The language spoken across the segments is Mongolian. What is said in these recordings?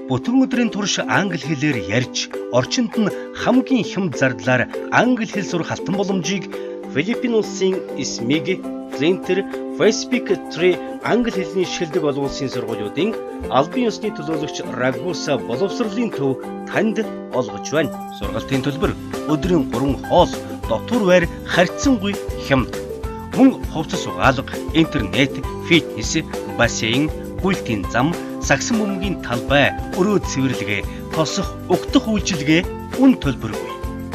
Бүтэн өдрийн турш англи хэлээр ярьж, орчинд нь хамгийн хямд зардлаар англи хэл сурах алтан боломжийг Филиппин улсын SMIG, Flint, Facebook 3 англи хэлний шилдэг олон улсын сургуулиудын албан ёсны төлөөлөгч Ragusa боловсролын төв танд олгож байна. Сургалтын төлбөр өдрийн 3 хоол, дотор байр харьцангуй хямд. Мөн хувцас угаалга, интернет, фитнес, бассейн, гүйлтийн зам, сагсан бөмбөгийн талбай, өрөө цэвэрлэгээ, тосох, угтах үйлчилгээ үн төлбөргүй.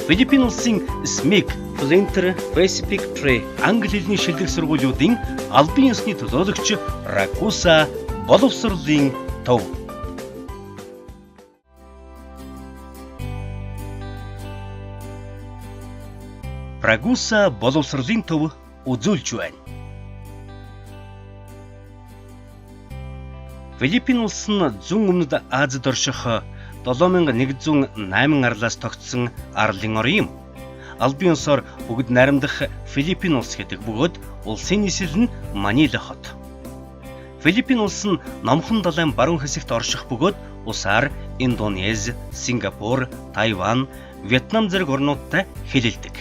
Филиппин улсын SMIG, Flint, Facebook 3 англи хэлний шилдэг сургуулиудын албан ёсны төлөөлөгч Ragusa боловсролын төв. Ragusa боловсролын төв үзүүлж байна. Филиппин улс нь зүүн өмнөд Азид орших 7108 арлаас тогтсон арлын ор юм. Албан ёсоор бүгд найрамдах Филиппин улс гэдэг бөгөөд улсын нийслэл нь Манила хот. Филиппин улс нь номхон далайн баруун хэсэгт орших бөгөөд улсаар Индонез, Сингапур, Тайван, Вьетнам зэрэг орнуудтай хэлэлдэг.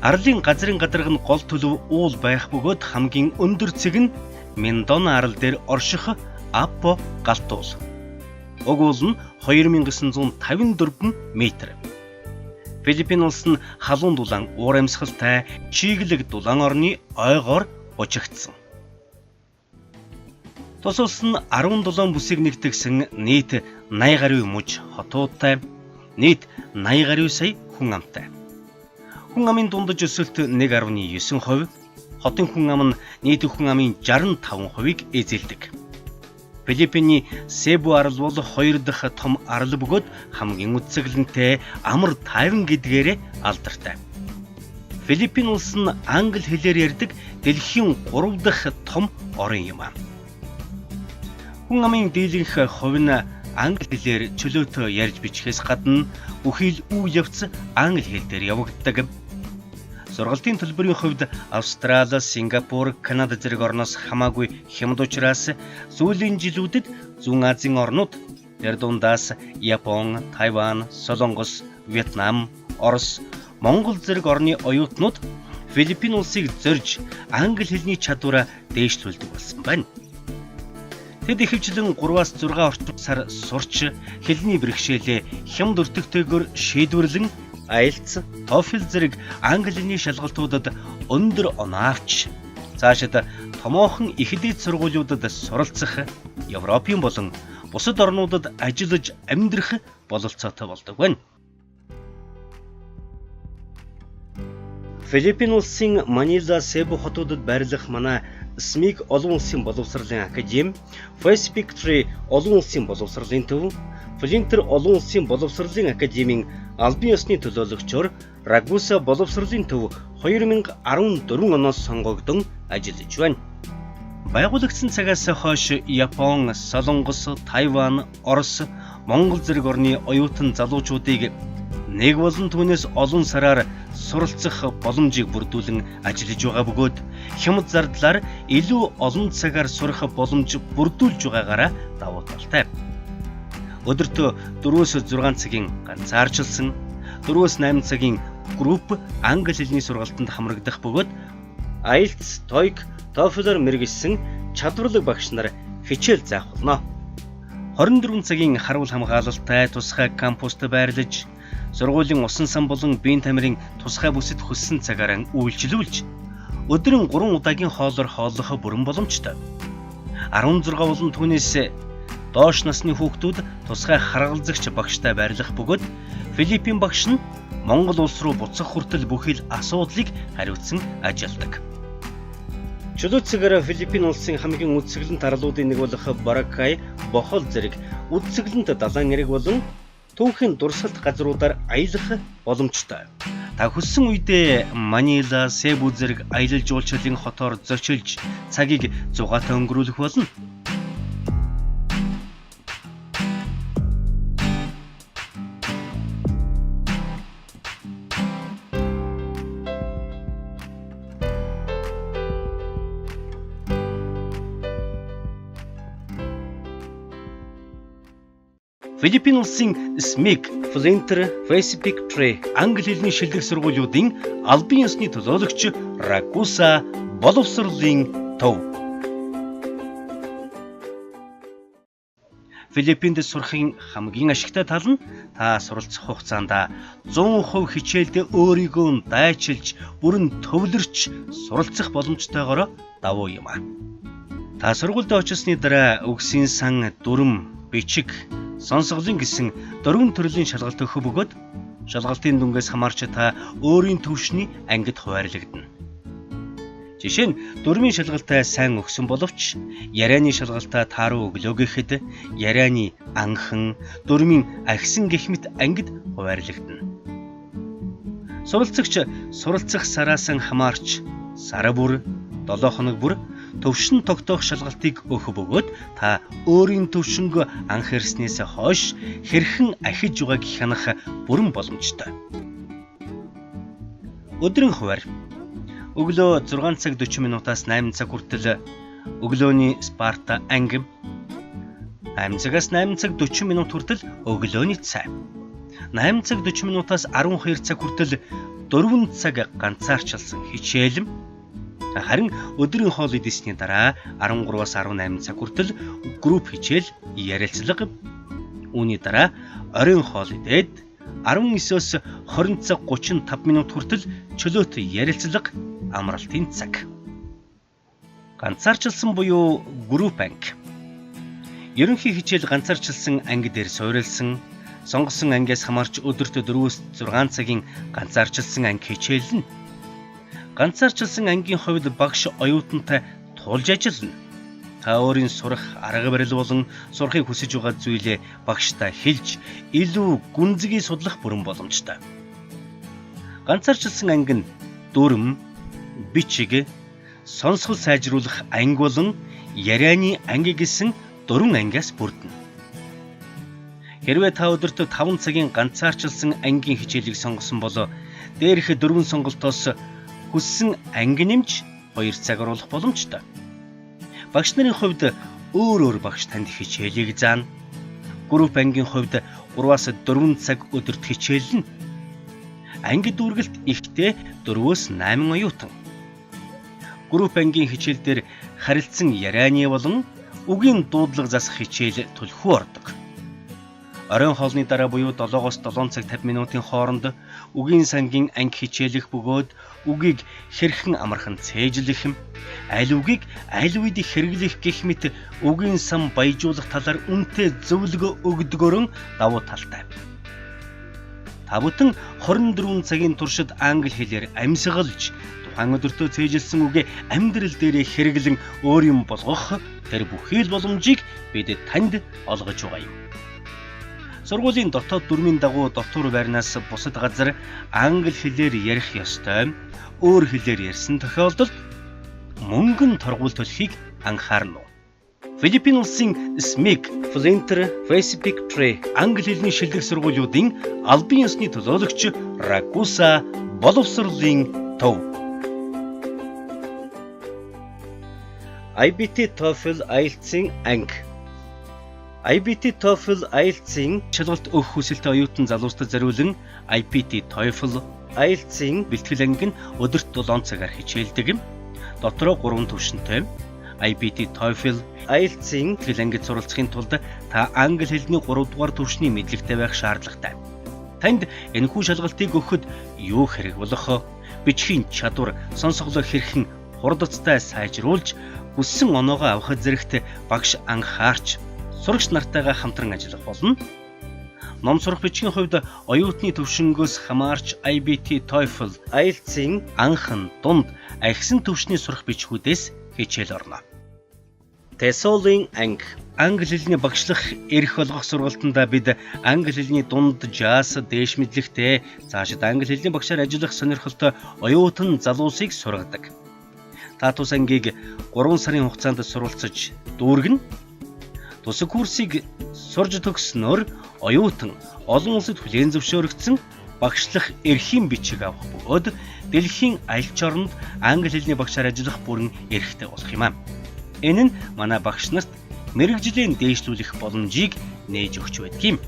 Арлын газрын гадарга нь гол төлөв уул байх бөгөөд хамгийн өндөр цэг нь Миндона арал дээр орших Апо галт уул. Уг уул нь 2954 метр. Филиппин улс нь халуун дулаан уур амьсгалтай чиглэг дулаан орны ойгоор бужигдсан. Тус улс нь 17 бүсийг нэгтгэсэн нийт 80 гаруй муж хотуудтай, нийт 80 гаруй сая хүн амтай. Хүн амын дундаж өсөлт 1.9%, хотын хүн ам нь нийт хүн амын 65%-ийг эзэлдэг. Филиппиний Себу арал бол 2 дахь том арал бөгөөд хамгийн үцэглэнтэй амар тайван гэдгээрээ алдартай. Филиппин улс нь англи хэлээр ярьдаг дэлхийн 3 дахь том орн юм. Хүн амын дийлэнх хувь нь англи хэлээр чөлөөтэй ярьж бичихээс гадна бүхий л үе явц англи хэл дээр явагддаг. Сургалтын төлбөрийн хувьд Австрали, Сингапур, Канада зэрэг орноос хамаагүй хямд учраас сүүлийн жилүүдэд Зүүн Азийн орнууд тэр дундаас Япон, Тайван, Солонгос, Вьетнам, Орос, Монгол зэрэг орны оюутнууд Филиппин улсыг зорж англи хэлний чадвараа дээшлүүлдэг болсон байна. Тэд ихэвчлэн 3-аас 6 орчим сар сурч хэлний бэрхшээлээ хямд өртөгтэйгээр шийдвэрлэн IELTS, TOEFL зэрэг англи хэлний шалгалтуудад өндөр оноо авч цаашид томоохон их дээд сургуулиудад суралцах, Европын болон бусад орнуудад ажиллаж амьдрах бололцоотой болдог байна. Филиппин улсын Манила, Себу хотуудад байрлах манай SMIG олон улсын боловсролын академи, Facebook 3 олон улсын боловсролын төв, Flint олон улсын боловсролын академийн албан ёсны төлөөлөгчөөр Ragusa боловсролын төв 2014 оноос сонгогдсон ажиллаж байна. Байгуулагдсан цагаас хойш Япон, Солонгос, Тайван, Орос, Монгол зэрэг орны оюутан залуучуудыг нэг болон түүнээс олон сараар суралцах боломжийг бүрдүүлэн ажиллаж байгаа бөгөөд хямд зардлаар илүү олон цагаар сурах боломж бүрдүүлж байгаагаараа давуу талтай. Өдөртөө 4-6 цагийн ганцаарчилсан 4-8 цагийн групп англи хэлний сургалтанд хамрагдах бөгөөд IELTS, TOEIC, TOEFL-оор мэргэжсэн чадварлаг багш нар хичээл заах болно. 24 цагийн харуул хамгаалалтай тусгай кампуст байрлаж, сургуулийн усан сан болон биеийн тамирын тусгай бүсэд хөссөн цагаараа үйлчилүүлж, өдрийн 3 удаагийн хоолоор хооллох бүрэн боломжтой. 16 болон түүнээс доош насны хүүхдүүд тусгай харгалзагч багштай байрлах бөгөөд Филиппин багш нь Монгол улс руу буцах хүртэл бүхий л асуудлыг хариуцсан ажилладаг. Чөлөө цагаараа Филиппин улсын хамгийн үцэглэнт арлуудын нэг болох Боракай, Бохол зэрэг үцэглэнт далайн эрэг болон түүхийн дурсгалт газруудаар аялах боломжтой. Та хүссэн үедээ Манила, Себу зэрэг аялал жуулчлалын хотоор зочилж цагийг зугаатай өнгөрүүлэх болно. Филиппин улсын SMIC, Flinter, Facebook Tree англи хэлний шилдэг сургуулиудын албан ёсны төлөөлөгч Ragusa боловсролын төв. Филиппинд сурахын хамгийн ашигтай тал нь та суралцах хугацаанд 100% хичээлдээ өөрийгөө дайчилж, бүрэн төвлөрч суралцах боломжтойгоор давуу юм а. Та сургуульд очсны дараа үгсийн сан, дүрм, бичиг, сонсголын гэсэн 4 төрлийн шалгалт өгөх бөгөөд шалгалтын дүнгээс хамаарч та өөрийн төвшний ангид хуваарлагдана. Жишээ нь дүрмийн шалгалтаа сайн өгсөн боловч ярианы шалгалтаа та руу өглөө гэхэд ярианы анхан, дүрмийн агсан гэх мэт ангид хуваарлагдана. Суралцагч суралцах сараас хамаарч сар бүр 7 хоног бүр төвшин тогтоох шалгалтыг өгөх бөгөөд та өөрийн төвшөнгөө анх ирснээс хойш хэрхэн ахиж байгааг хянах бүрэн боломжтой. Өдрийн хуваар өглөө 6 цаг 40 минутаас 8 цаг хүртэл өглөөний Спарта анги, 8 цагаас 8 цаг 40 минут хүртэл өглөөний цай, 8 цаг 40 минутаас 12 цаг хүртэл 4 цаг ганцаарчилсан хичээлэм, харин өдрийн хоол идэсний дараа 13-аас 18 цаг хүртэл групп хичээл ярилцлага, үүний дараа оройн хоол идээд 19-оос 20 цаг 35 минут хүртэл чөлөөт ярилцлага, амралтын цаг. Ганцаарчилсан буюу групп анги. Ерөнхий хичээл ганцаарчилсан анги дээр суурилсан, сонгосон ангиас хамаарч өдөрт 4-6 цагийн ганцаарчилсан анги хичээлнэ. Ганцаарчилсан ангийн хувьд багш оюутантай тулж ажиллана. Та өөрийн сурах арга барил болон сурахыг хүсэж байгаа зүйлээ багштай хэлж, илүү гүнзгий судлах бүрэн боломжтой. Ганцаарчилсан анги нь дүрм, бичиг, сонсгол сайжруулах анги болон ярианы анги гэсэн 4 ангиас бүрдэнэ. Хэрвээ та өдөрт 5 цагийн ганцаарчилсан ангийн хичээлийг сонгосон бол дээрх 4 сонголтоос хүссэн анги нэмж 2 цаг оруулах боломжтой. Багш нарын хувьд өөр багш танд хичээлийг заана. Групп ангийн хувьд 3-аас 4 цаг өдөрт хичээлнэ. Анги дүүргэлт ихтэй 4-өөс 8 оюутан. Групп ангийн хичээл дээр харилцан ярианы болон үгийн дуудлага засах хичээл түлхүү ордог. Оройн хоолны дараа буюу 7-оос 7 цаг 50 минутын хооронд үгийн сангийн анги хичээлэх бөгөөд үгийг хэрхэн амархан цээжлэх, аль үгийг аль үед хэрэглэх гэх мэт үгийн сан баяжуулах талаар үнэтэй зөвлөгөө өгдөгөрөн давуу талтай. Та бүхэн 24 цагийн туршид англи хэлээр амьсгалж, тухайн өдөртөө цээжилсэн үгээ амьдрал дээрээ хэрэглэн өөр юм болгох тэр бүхий л боломжийг бид танд олгож байгаа юм. Сургуулийн дотоод дүрмийн дагуу дотор байрнаас бусад газар англи хэлээр ярих ёстой, өөр хэлээр ярьсан тохиолдолд мөнгөн торгуул төлөхийг анхаарна. Филиппин улсын SMIC, Flinter, Facebook Tree англи хэлний шилдэг сургуулиудын албан ёсны төлөөлөгч Ragusa боловсролын төв. IBT TOEFL IELTS-ийн анги. IBT TOEFL IELTS-ийн шалгалт өгөх хүсэлтэй оюутан залуустад зориулан IBT TOEFL IELTS-ийн бэлтгэл анги нь өдөрт 7 цагаар хичээлдэг. Дотроо 3 төвшөнтэй. IBT TOEFL IELTS-ийн бэлтгэл ангид суралцахын тулд та англи хэлний 3 дугаар төвшний мэдлэгтэй байх шаардлагатай. Танд энэхүү шалгалтыг өгөхөд юу хэрэг болох, бичгийн чадвар, сонсголоо хэрхэн хурдцтай сайжруулж, хүссэн оноогоо авахд зэрэгт багш анхаарч сурагч нартайгаа хамтран ажиллах болно. Ном сурах бичгийн хувьд оюутны төвшнгөөс хамаарч IBT TOEFL IELTS-ийн анхан, дунд, агсан төвшний сурах бичгүүдээс хичээл орно. TESOL-ийн анги. Англи хэлний багшлах эрх олгох сургалтанд бид англи хэлний дунд, жаас, дээш мэдлэгтэй, цаашид англи хэлний багшаар ажиллах сонирхолтой оюутан залуусыг сургадаг. Та тус ангийг 3 сарын хугацаанд суралцаж дүүргэнэ. Тусаг курсыг сурж төгснөөр оюутан олон улсад хүлээн зөвшөөрөгдсөн багшлах эрхийн бичиг авах бөгөөд дэлхийн аль ч оронд англи хэлний багшаар ажиллах бүрэн эрхтэй болох юм аа. Энэ нь манай багш нарт мэргэжлийн дээшлүүлэх боломжийг нээж өгч байдаг юм.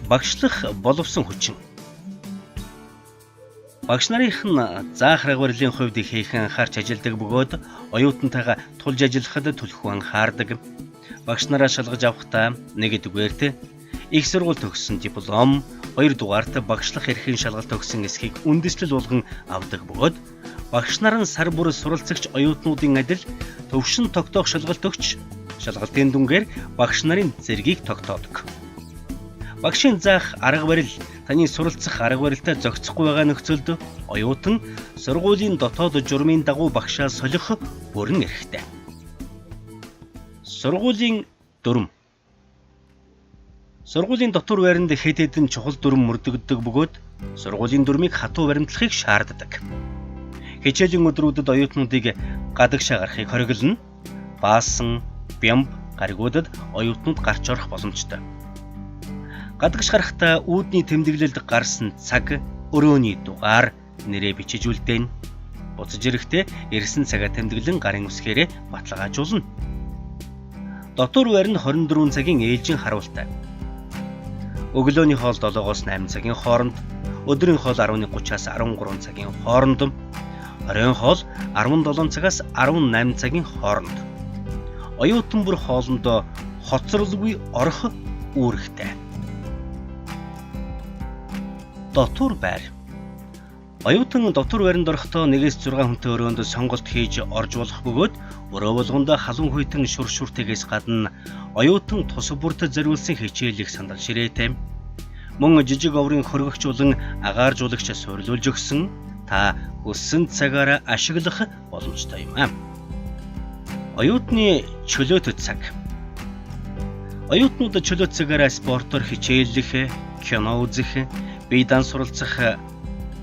Багшлах боловсон хүчин. Багш нарын заах рагварлын хувьд хийхэн анхаарч ажилдаг бөгөөд оюутантайгаа тулж ажиллахад түлхүү анхаардаг. Багш нараа шалгаж авахдаа нэгдүгээрт их сургууль төгссөн диплом, хоёрдугаарт багшлах эрхийн шалгалт төгссөн эсхийг үндэслэл болгон авдаг бөгөөд багш нар нь сар бүр суралцагч оюутнуудын адил төвшин тогтоох шалгалт өгч шалгалтын дүнгээр багш нарын зэргийг тогтоодог. Багшийн заах арга барил таны суралцах арга барилтай зохицохгүй байгаа нөхцөлд оюутан сургуулийн дотоод журмын дагуу багшаа солих бүрэн эрхтэй. Сургуулийн дүрм. Сургуулийн дотор байранд хэд хэдэн чухал дүрм мөрдөгддөг бөгөөд сургуулийн дүрмийг хатуу баримтлахыг шаарддаг. Хичээлийн өдрүүдэд оюутнуудыг гадагшаа гарахыг хориглоно. Баасан, бямб гаригуудад оюутнууд гарч орох боломжтой. Гадагш гарахдаа үүдний тэмдэглэлд гарсан цаг, өрөөний дугаар нэрээ бичиж үлдээн. Буцаж ирэхдээ ирсэн цагаа тэмдэглэн гарын үсгээрээ баталгаажуулна. Дотор байр нь 24 цагийн ээлжин харуултай. Өглөөний хоол 7-оос 8 цагийн хооронд, өдрийн хоол 11:30-аас 13 цагийн хооронд, оройн хоол 17 цагаас 18 цагийн хооронд. Оюутан бүр хоолндоо хоцролгүй орох үүрэгтэй. Дотор байр. Оюутан дотор байранд орохдоо 1-6 хүнтэй өрөөнд сонголт хийж орж болох бөгөөд өрөө болгондоо халуун хүйтэн шүршүртээс гадна оюутан тус бүрт зориулсан хичээлийг сандал ширээтэй. Мөн жижиг оврын хөргөгчүүлэн агааржуулагч суйрлуулж өгсөн та хүссэн цагаараа ашиглах боломжтой юм аа. Оюутны чөлөөт цаг. Оюутнууд чөлөөт цагаараа спортоор хичээллэх, кино үзэх, бие дан суралцах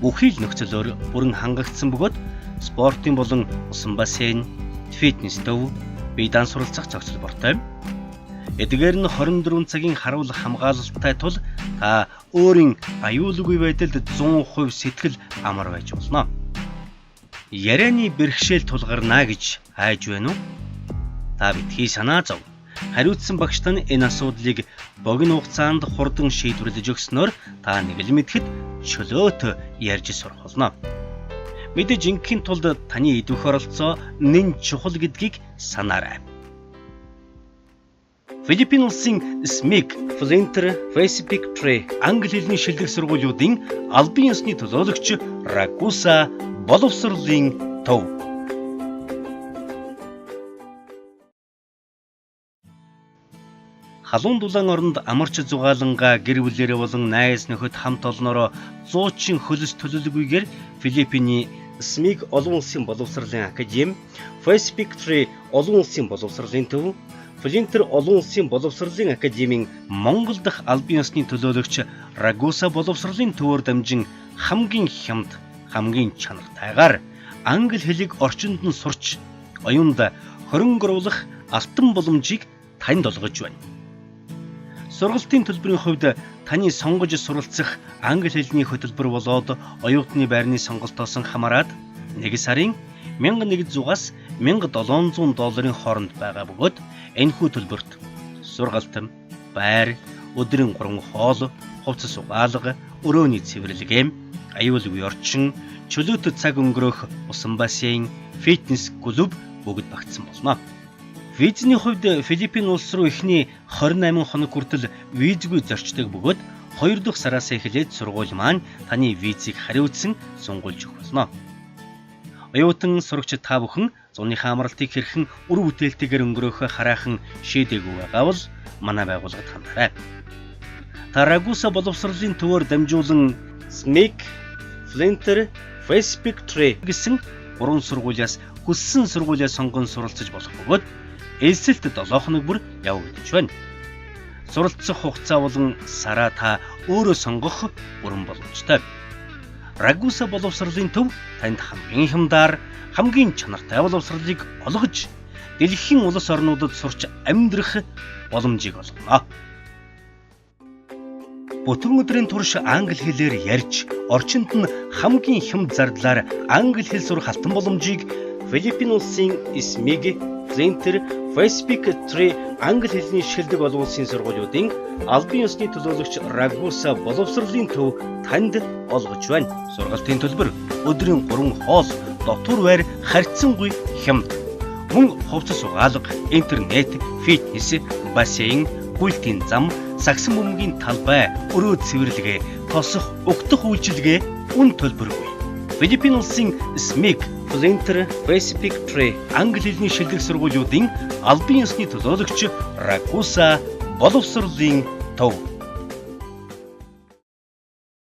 бүхий л нөхцөлөөр бүрэн хангагдсан бөгөөд спортын болон усан бассейн, фитнес төв, бие дан суралцах цогцлбортой. Эдгээр нь 24 цагийн харуул хамгаалалттай тул та өөрийн аюулгүй байдалд 100% сэтгэл амар байж болно. Ярианы бэрхшээл тулгарна гэж хайж байна уу? Та битгий санаа зов. Хариуцсан багш тань энэ асуудлыг богино хугацаанд хурдан шийдвэрлэж өгснөөр та нэг л мэдхэд чөлөөт ярьж сурах болно. Мэдээж ингийн тулд таны идвэх оролцоо нэн чухал гэдгийг санаарай. Филиппин улсын SMIC, Flint, Facebook Tree англи хэлний шилдэг сургуулиудын албан ёсны төлөөлөгч Ragusa боловсролын төв. Халуун дулаан оронд амарч зугааланга гэр бүлэрээ болон найз нөхөд хамт олноороо 100 хөлс төлөвлөгүйгээр Филиппиний SMIC олон улсын боловсролын академи, Facebook Tree олон улсын боловсролын төв, Flint олон улсын боловсролын академийн Монгол дахь албан ёсны төлөөлөгч Ragusa боловсролын төвөөр дамжин хамгийн хямд, хамгийн чанартайгаар англи хэлийг орчинд нь сурч, оюунд хөрөнгө оруулах алтан боломжийг танд олгож байна. Сургалтын төлбөрийн хувьд таны сонгож суралцах англи хэлний хөтөлбөр болоод оюутны байрны сонголтоос хамаарат 1 сарын $1100-аас $1700 хооронд байгаа бөгөөд энэхүү төлбөрт сургалт, байр, өдрийн 3 хоол, хувцас угаалга, өрөөний цэвэрлэгээ, аюулгүй орчин, чөлөөт цаг өнгөрөх усан бассейн, фитнес клуб бүгд багтсан болно. Визний хувьд Филиппин улс руу эхний 28 хоног хүртэл визгүй зорчдог бөгөөд 2 дахь сараас эхлээд сургууль маань таны визийг хариуцсан сунгуулж өгөх болно. Оюутан сурагч та бүхэн зуныхаа амралтыг хэрхэн үр бүтээлтэйгээр өнгөрөөх хараахан шийдээгүй байгаа бол манай байгууллагад хандаарай. Та Ragusa боловсролын төвөөр дамжуулан SMIC, Flint, Facebook Tree гэсэн 3 сургуулиас хүссэн сургуулиа сонгон суралцаж болох бөгөөд элсэлт 7 хоног бүр явж байна. Суралцах хугацаа болон сараа та өөрөө сонгох бүрэн боломжтой. Ragusa боловсролын төв танд хамгийн хямдар, хамгийн чанартай боловсролыг олгож, дэлхийн улс орнуудад сурч амьдрах боломжийг олгоно. Бүтэн өдрийн турш англи хэлээр ярьж, орчинд нь хамгийн хямд зардлаар англи хэл сурах алтан боломжийг Филиппин улсын СМИГ, Center, Facebook Tree англи хэлний шилдэг олон улсын сургуулиудын албан ёсны төлөөлөгч Рагуса боловсролын төв танд олгож байна. Сургалтын төлбөр өдрийн 3 хоол, дотор байр, харьцангуй хямд. Мөн хувцас угаалга, интернет, фитнес, бассейн, гүйлтийн зам, сагсан бөмбөгийн талбай, өрөө цэвэрлэгээ, тосох, угтах үйлчилгээ үн төлбөргүй. Филиппин улсын СМИГ, Center, Facebook Tree англи хэлний шилдэг сургуулиудын албан ёсны төлөөлөгч Рагуса боловсролын төв